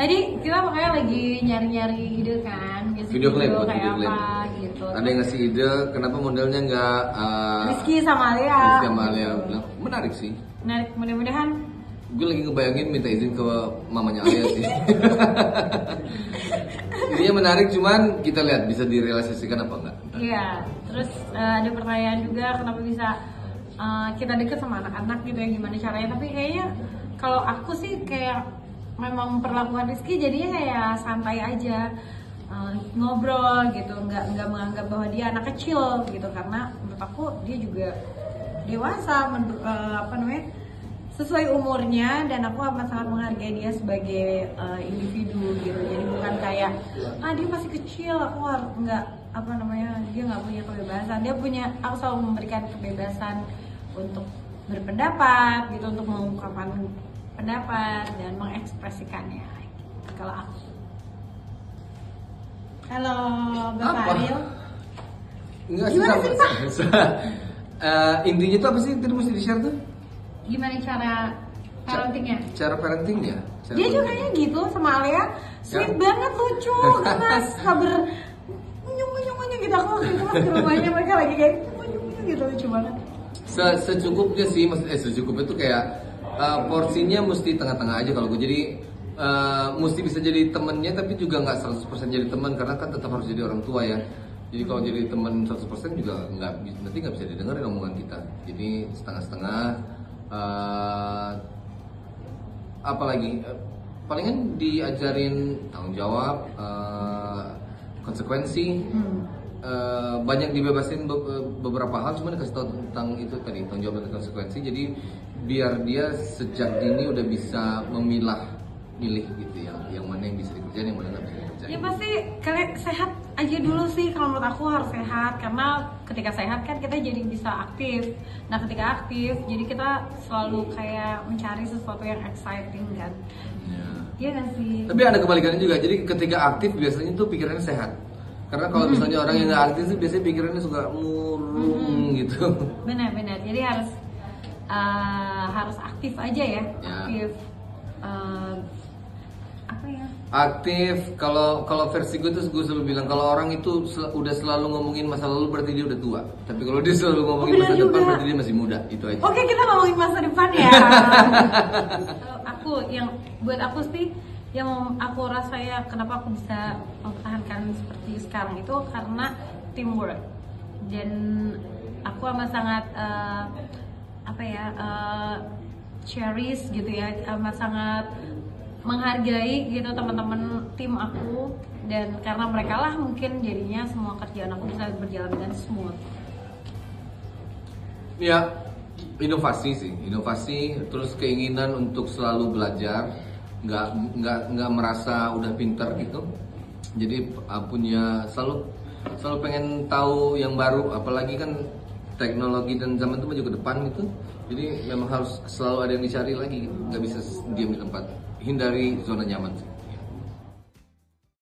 Tadi kita makanya lagi nyari-nyari ide kan, Video klip, buat kayak video klip. apa gitu. Ada yang ngasih ide, kenapa modelnya nggak Rizky sama Alia. Rizky sama Alia bilang menarik sih. Menarik, mudah-mudahan. Gue lagi ngebayangin minta izin ke mamanya Alia sih. Intinya menarik, cuman kita lihat bisa direalisasikan apa enggak. Iya, terus ada pertanyaan juga kenapa bisa kita deket sama anak-anak gitu ya, gimana caranya. Tapi kayaknya kalau aku sih kayak memang memperlakukan Rizky jadinya kayak santai aja, ngobrol gitu, nggak menganggap bahwa dia anak kecil gitu, karena menurut aku dia juga dewasa, sesuai umurnya, dan aku amat sangat menghargai dia sebagai individu gitu. Jadi bukan kayak dia masih kecil, aku harus dia nggak punya kebebasan. Dia punya, aku selalu memberikan kebebasan untuk berpendapat gitu, untuk mengungkapkan pendapat dan mengekspresikannya. Kalau aku, halo Bapak Ariel, Enggak gimana sih Pak? Intinya tuh apa sih tadi mesti di share tuh? Gimana cara parentingnya? Cara parentingnya. Dia juga kayaknya gitu sama Alia, sweet banget, lucu, gemes, sabar, nyung gitu. Aku waktu itu ke rumahnya mereka lagi kayak nyung gitu, lucu banget. Secukupnya sih, secukupnya tuh kayak porsinya mesti tengah-tengah aja kalau gue. Jadi mesti bisa jadi temennya, tapi juga nggak 100% jadi teman, karena kan tetap harus jadi orang tua ya. Jadi kalau jadi teman 100% juga nanti nggak bisa didengarin omongan kita. Jadi setengah-setengah. Apalagi palingan diajarin tanggung jawab, konsekuensi. Banyak dibebasin beberapa hal, cuma dikasih tahu tentang itu tadi, tanggung jawab dan konsekuensi. Jadi biar dia sejak dini udah bisa milih gitu ya, yang mana yang bisa dikerjain, yang mana nggak bisa dikerjain. Ya pasti kalian sehat aja dulu sih, kalau menurut aku harus sehat, karena ketika sehat kan kita jadi bisa aktif. Nah ketika aktif jadi kita selalu kayak mencari sesuatu yang exciting kan. Iya kan sih. Tapi ada kebalikannya juga, jadi ketika aktif biasanya tuh pikirannya sehat. Karena kalau misalnya orang yang nggak aktif sih biasanya pikirannya suka murung gitu. Benar-benar, jadi harus aktif aja ya. Aktif. Apa ya? Aktif. Kalau versi gue tuh gue selalu bilang kalau orang itu udah selalu ngomongin masa lalu berarti dia udah tua. Tapi kalau dia selalu ngomongin masa depan berarti dia masih muda. Itu aja. Oke, kita ngomongin masa depan ya. Buat aku sih yang aku rasa ya, kenapa aku bisa mempertahankan seperti sekarang itu karena teamwork. Dan aku amat sangat cherish gitu ya, amat sangat menghargai gitu teman-teman tim aku, dan karena mereka lah mungkin jadinya semua kerjaan aku bisa berjalan dengan smooth. Ya, inovasi sih, terus keinginan untuk selalu belajar, nggak merasa udah pinter gitu. Jadi punya selalu pengen tahu yang baru, apalagi kan teknologi dan zaman itu maju ke depan gitu. Jadi memang harus selalu ada yang dicari lagi, nggak bisa diam di tempat. Hindari zona nyaman sih.